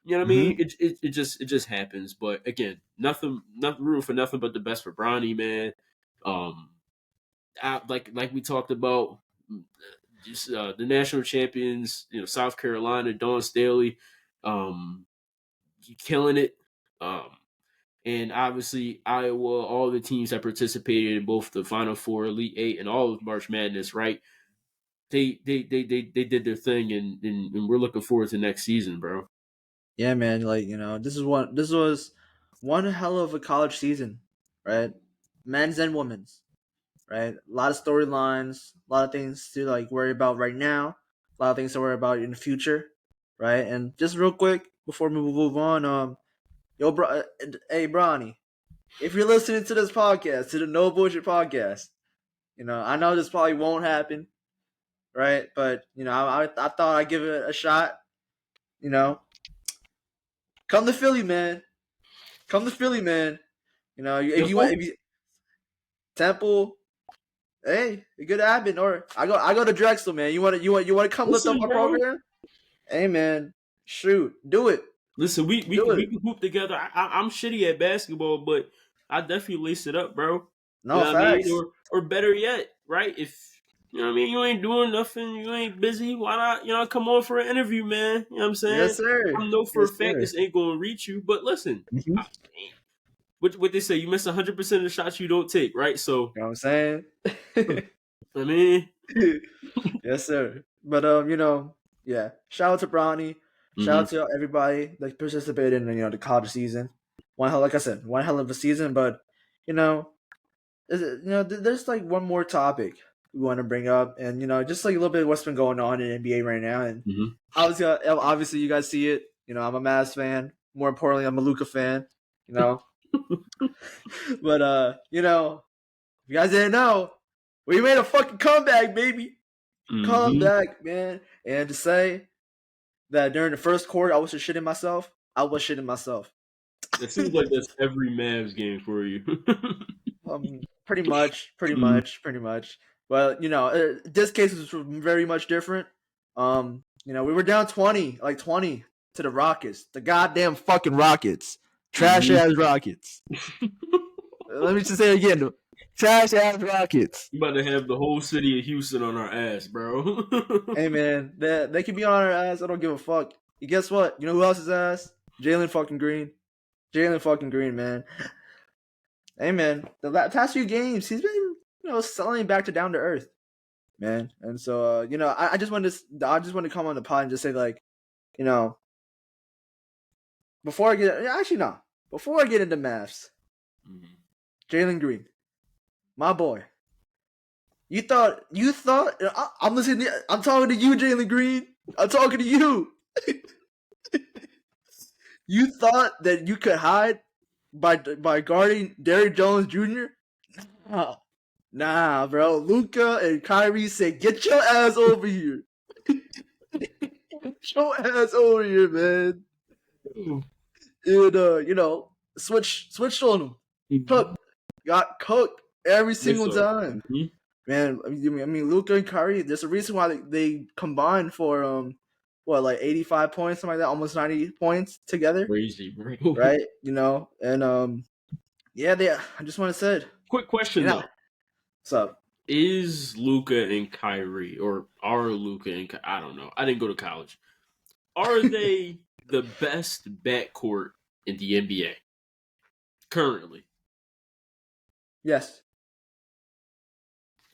you know what I mean? It just happens. But again, nothing room for nothing but the best for Bronny, man. Um, like we talked about, just the national champions, South Carolina, Dawn Staley, um, killing it. Um, and obviously Iowa, all the teams that participated in both the Final Four, Elite Eight, and all of March Madness, right? They did their thing, and we're looking forward to next season, bro. Yeah, man. Like this was one hell of a college season, right? Men's and women's, right? A lot of storylines, a lot of things to like worry about right now, a lot of things to worry about in the future, right? And just real quick before we move on, hey Bronny, if you're listening to this podcast, to the No Bullshit podcast, I know this probably won't happen, right? But I thought I'd give it a shot. You know, come to Philly, man. Come to Philly, man. If you want, Temple? if you Temple, hey, it could happen. Or I go to Drexel, man. You want to come lift up Listen, our bro. program? Hey, man, shoot, do it, Listen, do we it. can hoop together. I'm shitty at basketball, but I definitely lace it up, bro. You No know what I mean? facts. Or better yet, right? If you know what I mean, you ain't doing nothing, you ain't busy. Why not? Come on for an interview, man. You know what I'm saying? Yes, sir. I know for a Yes, fact sir. this ain't gonna reach you, but listen, You what they say, you miss 100% of the shots you don't take, right? So know what I'm saying? I mean, Yes, sir. But yeah. Shout out to Bronny. Shout mm-hmm, out to everybody that participated in the college season. Like I said, one hell of a season. But you know, there's like one more topic we want to bring up, and just like a little bit of what's been going on in NBA right now. And mm-hmm. obviously, you guys see it. I'm a Mavs fan. More importantly, I'm a Luka fan. You know, but if you guys didn't know, we made a fucking comeback, baby. Mm-hmm. Comeback, man. And to say that during the first quarter I was just shitting myself, I was shitting myself. It seems like that's every Mavs game for you. Pretty much, pretty Mm-hmm. much, pretty much. But this case was very much different. We were down 20 to the Rockets, the goddamn fucking Rockets, trash ass Rockets. Let me just say it again, trash ass Rockets. You about to have the whole city of Houston on our ass, bro. Hey man, they can be on our ass. I don't give a fuck. And guess what? You know who else's ass? Jalen fucking Green. Jalen fucking Green, man. Hey man, the past few games he's been settling back to down to earth, man. And so I just want to come on the pod and just say like, you know, before I get actually no, before I get into maths, Mhm. Jalen Green, my boy. You thought I'm listening. I'm talking to you, Jalen Green. I'm talking to you. You thought that you could hide by guarding Derrick Jones Jr.? Nah, bro. Luka and Kyrie said, "Get your ass over here. Get your ass over here, man." And switched on him. Cooked. Got cooked every single time. Mm-hmm. Man, I mean, Luka and Kyrie. There's a reason why they combined for 85 points, something like that, almost 90 points together. Crazy, bro. Right? And yeah, I just want to say, Quick question though. What's up? Is Luka and Kyrie, or are Luka and I don't know. I didn't go to college. Are they the best backcourt in the NBA currently? Yes.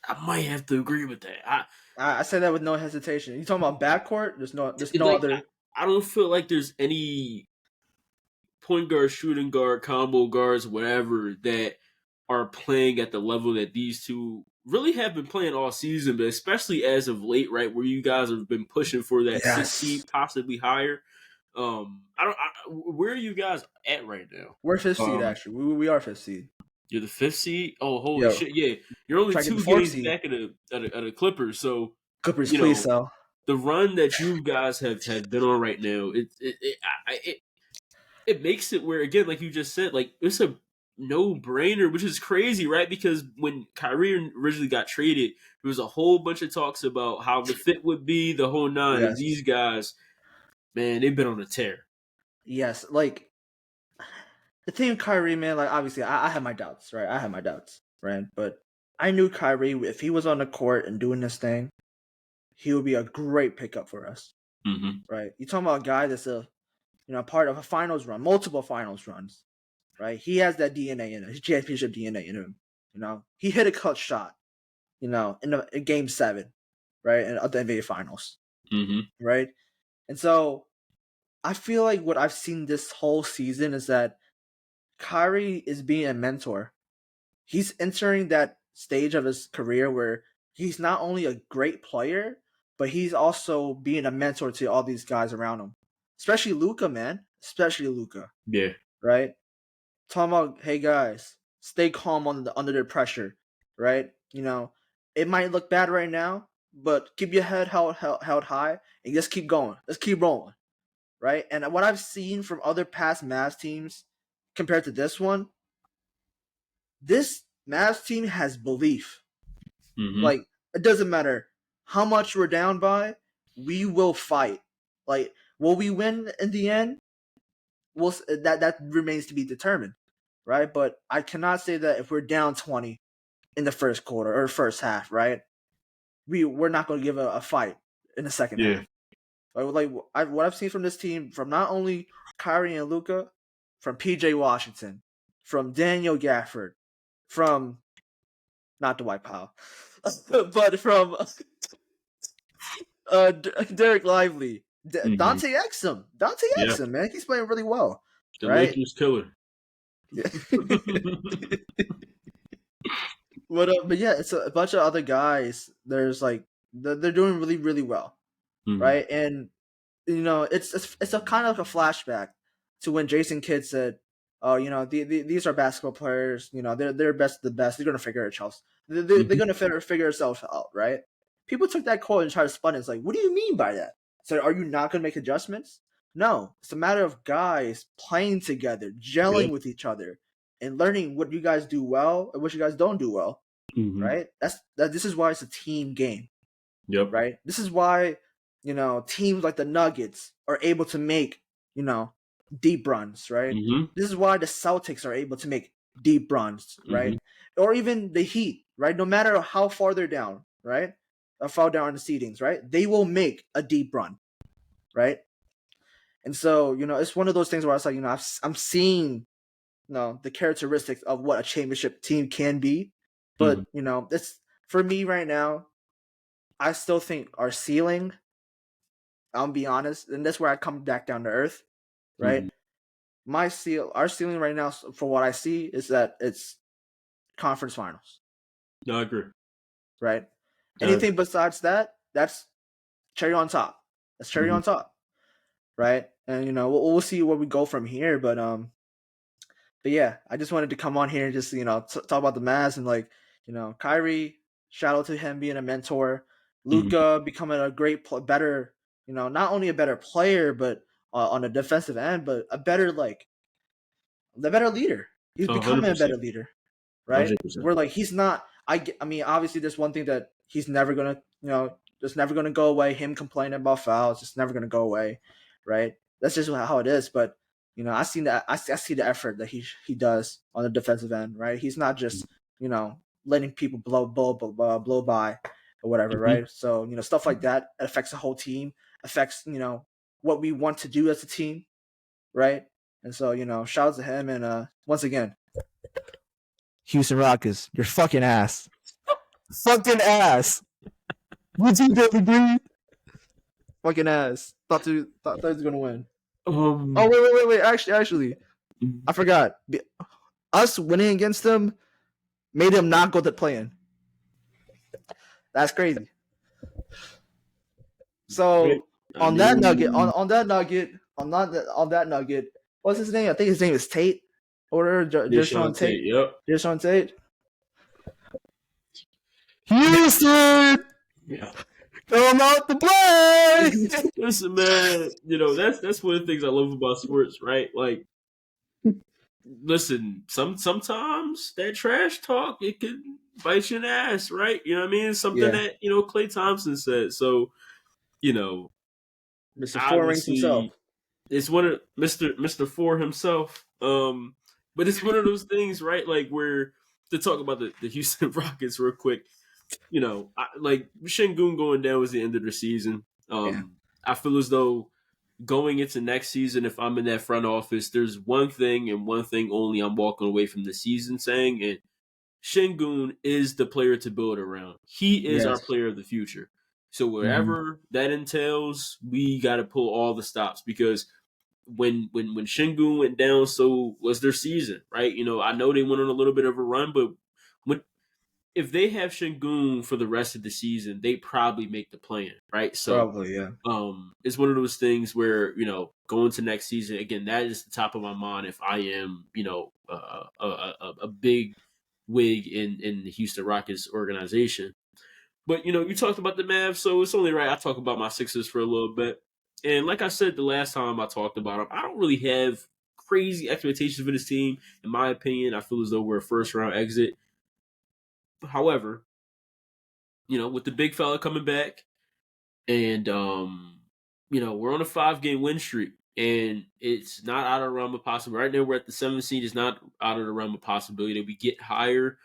I might have to agree with that. I say that with no hesitation. You talking about backcourt? There's no like, other. I don't feel like there's any point guard, shooting guard, combo guards, whatever, that are playing at the level that these two really have been playing all season, but especially as of late, right, where you guys have been pushing for that 6 seed, possibly higher. Where are you guys at right now? We're 5th seed, actually. We are 5th seed. You're the 5th seed? Oh, holy shit! Yeah, you're only 2 games back of the Clippers. So Clippers, please sell. The run that you guys have been on right now, it makes it where, again, like you just said, like it's a no-brainer, which is crazy, right? Because when Kyrie originally got traded, there was a whole bunch of talks about how the fit would be, the whole nine. Yes. And these guys, man, they've been on a tear. Yes, like the thing with Kyrie, man, like obviously I had my doubts, right? I had my doubts, right? But I knew Kyrie, if he was on the court and doing this thing, he would be a great pickup for us, right? You're talking about a guy that's part of a finals run, multiple finals runs, right? He has that DNA in him, his championship DNA in him. He hit a clutch shot, in Game 7, right, in the NBA Finals, right? And so I feel like what I've seen this whole season is that Kyrie is being a mentor. He's entering that stage of his career where he's not only a great player, but he's also being a mentor to all these guys around him. Especially Luka, man. Especially Luka. Yeah. Right? Talking about, hey guys, stay calm under the pressure. Right? It might look bad right now, but keep your head held high and just keep going. Let's keep rolling. Right? And what I've seen from other past Mavs teams compared to this one, this Mavs team has belief. Like, it doesn't matter how much we're down by, we will fight. Like, will we win in the end? That remains to be determined, right? But I cannot say that if we're down 20 in the first quarter or first half, right? We're not going to give a fight in the second half. What I've seen from this team, from not only Kyrie and Luka, from PJ Washington, from Daniel Gafford, from not Dwight Powell, but from Derek Lively, Dante Exum. Exum, man, he's playing really well. The Lakers killer. But yeah, it's a bunch of other guys. There's like they're doing really, really well, right? And it's a kind of like a flashback to when Jason Kidd said, "Oh, these are basketball players. They're best of the best. They're gonna figure themselves. They're gonna figure themselves out, right?" People took that quote and tried to spin it. It's like, what do you mean by that? So, are you not gonna make adjustments? No, it's a matter of guys playing together, gelling with each other, and learning what you guys do well and what you guys don't do well. Right? This is why it's a team game. Yep. Right? This is why teams like the Nuggets are able to make deep runs. Right? This is why the Celtics are able to make deep runs. Right? Or even the Heat. Right? No matter how far they're down. Right? Or far down in the seedings. Right? They will make a deep run. Right? And so, it's one of those things where I was like, I'm seeing, the characteristics of what a championship team can be. But, it's for me right now, I still think our ceiling, I'll be honest, and that's where I come back down to earth, right? Our ceiling right now, for what I see, is that it's conference finals. No, I agree. Right? Anything besides that, that's cherry on top. That's cherry on top. Right? and we'll see where we go from here. But yeah, I just wanted to come on here and just talk about the Mavs and Kyrie. Shout out to him being a mentor. Luka becoming a great, better, not only a better player, but on the defensive end, but the better leader. He's becoming a better 100%. leader, right? 100%. We're he's not. I mean, obviously, there's one thing that he's never gonna, just never gonna go away. Him complaining about fouls, just never gonna go away, right? That's just how it is. But I seen that. I see the effort that he does on the defensive end, right? He's not just letting people blow by or whatever, right? So stuff like that affects the whole team, affects what we want to do as a team, right? And so shout out to him, and once again, Houston Rockets, you're fucking ass. Fucking ass. Would you agree? Fucking ass. Thought he was gonna win. Oh wait. Actually, I forgot. Us winning against them made him not go to play-in. That's crazy. So on that nugget, what's his name? I think his name is Tate. Or Jason Tate. Yep. Jason Tate. Houston! Yeah. Come out to play! Listen, man, that's one of the things I love about sports, right? Like, listen, sometimes that trash talk, it can bite you in the ass, right? You know what I mean? Something that, Klay Thompson said. So, Mr. Four Rings obviously, himself. it's one of Mr. Four himself. But it's one of those things, right? Like, where to talk about the Houston Rockets real quick. Şengün going down was the end of the season. I feel as though going into next season, if I'm in that front office, there's one thing and one thing only I'm walking away from the season saying, and Şengün is the player to build around. He is our player of the future. So whatever that entails, we got to pull all the stops, because when Şengün went down, so was their season, right? I know they went on a little bit of a run, but if they have Şengün for the rest of the season, they probably make the play-in, right? So probably, yeah. It's one of those things where going to next season again. That is the top of my mind if I am a big wig in the Houston Rockets organization. But you talked about the Mavs, so it's only right I talk about my Sixers for a little bit. And like I said the last time I talked about them, I don't really have crazy expectations for this team. In my opinion, I feel as though we're a first round exit. However, with the big fella coming back, and we're on a 5-game win streak, and it's not out of the realm of possibility. Right now, we're at the 7th seed. It's not out of the realm of possibility that we get higher.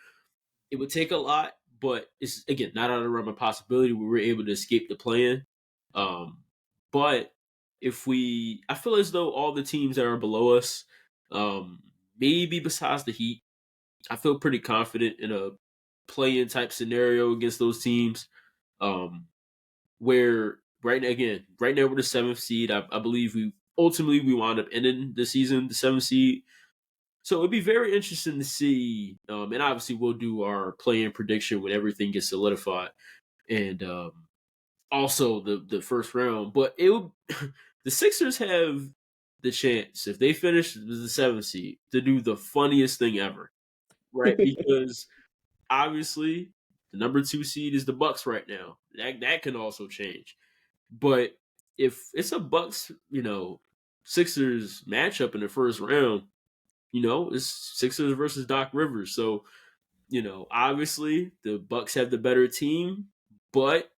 It would take a lot, but it's again not out of the realm of possibility. We were able to escape the plan. But I feel as though all the teams that are below us, maybe besides the Heat, I feel pretty confident in a play-in type scenario against those teams. Where right now we're the 7th seed. I believe we wound up ending the season the 7th seed. So it'd be very interesting to see. And obviously we'll do our play-in prediction when everything gets solidified, and also the first round. But the Sixers have the chance, if they finish the 7th seed, to do the funniest thing ever, right? Because obviously the number 2 seed is the Bucks right now. That can also change. But if it's a Bucks, Sixers matchup in the first round, it's Sixers versus Doc Rivers. So, obviously the Bucks have the better team, but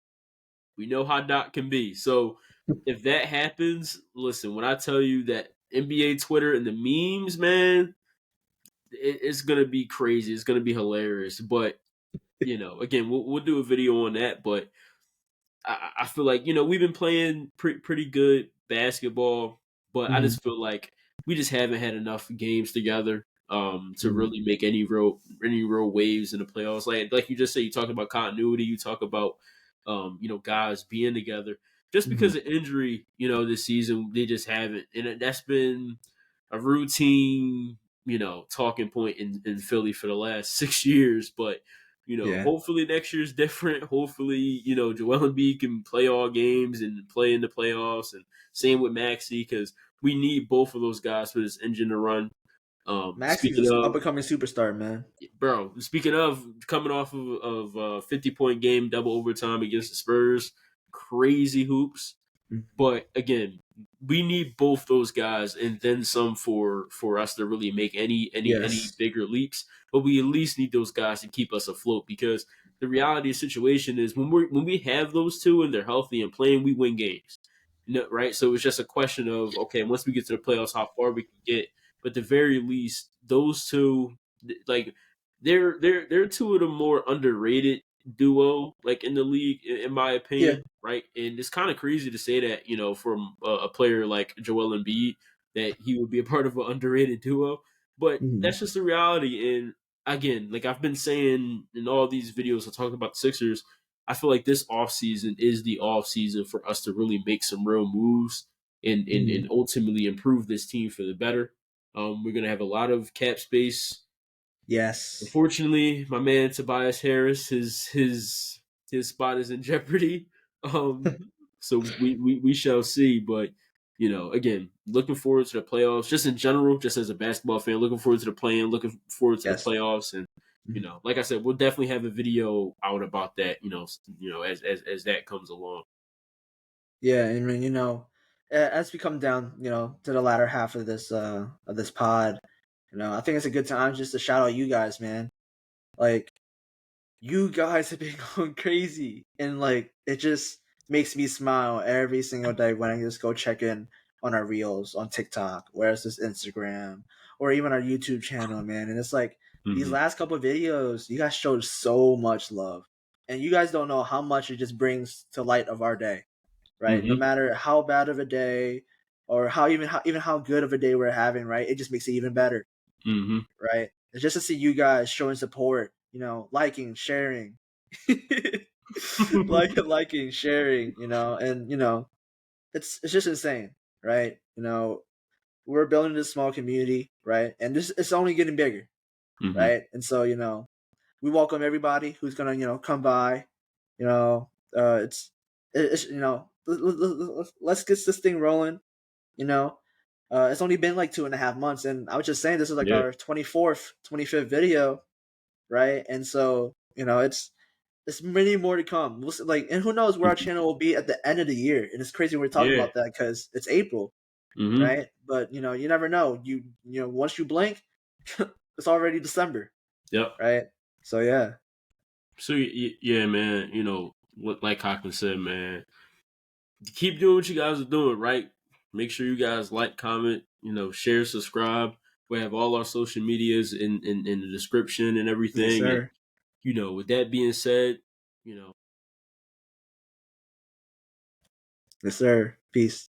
we know how Doc can be. So if that happens, listen, when I tell you that NBA Twitter and the memes, man, it's gonna be crazy. It's gonna be hilarious. But again, we'll do a video on that. But I feel like we've been playing pretty good basketball, but I just feel like we just haven't had enough games together to really make any real waves in the playoffs. Like you just said, you talk about continuity, you talk about guys being together. Just because of injury, this season they just haven't, and that's been a routine talking point in Philly for the last 6 years. But hopefully next year's different. Hopefully, Joel Embiid can play all games and play in the playoffs, and same with Maxey, because we need both of those guys for this engine to run. Maxi's Speaking an up of, and coming superstar, man. bro, speaking of coming off of 50-point game, double overtime against the Spurs, crazy hoops. But again, we need both those guys and then some for us to really make any Yes. bigger leaps. But we at least need those guys to keep us afloat, because the reality of the situation is when we have those two and they're healthy and playing, we win games. No, right? So it's just a question of, okay, once we get to the playoffs, how far we can get. But at the very least, those two, like they're two of the more underrated duo like in the league, in my Yeah. opinion, right? And it's kind of crazy to say that, from a player like Joel Embiid, that he would be a part of an underrated duo, but Mhm. that's just the reality. And again, like I've been saying in all these videos, I talk about the Sixers. I feel like this offseason is the offseason for us to really make some real moves and Mhm. ultimately improve this team for the better. We're gonna have a lot of cap space. Yes. Unfortunately, my man Tobias Harris, his spot is in jeopardy. So we shall see. But again, looking forward to the playoffs. Just in general, just as a basketball fan, looking forward to the play-in, looking forward to the Yes. playoffs, and Mhm. like I said, we'll definitely have a video out about that. As that comes along. Yeah, I mean, as we come down, to the latter half of this pod, I think it's a good time just to shout out you guys, man. Like, you guys have been going crazy, and like it just makes me smile every single day when I just go check in on our reels on TikTok, whereas this Instagram or even our YouTube channel, man. And it's like these Hmm. last couple of videos, you guys showed so much love, and you guys don't know how much it just brings to light of our day, right? No Hmm. matter how bad of a day or how good of a day we're having, right? It just makes it even better, Hmm. right? It's just to see you guys showing support, liking, sharing, liking, sharing, and it's just insane, right? We're building this small community, right? And this it's only getting bigger, Hmm. right? And so we welcome everybody who's gonna come by, you know. It's let's get this thing rolling, you know. It's only been like 2.5 months, and I was just saying this is like Yeah. our 24th, 25th video, right? And so it's many more to come. We'll see, like, and who knows where our Mhm. channel will be at the end of the year? And it's crazy we're talking Yeah. about that because it's April, Hmm. right? But you never know. Once you blink, it's already December, Yep. right? So yeah, So yeah, man. Like Cochran said, man, keep doing what you guys are doing, right? Make sure you guys like, comment, share, subscribe. We have all our social medias in the description and yes everything. And sir, with that being said, you know, yes sir. Peace.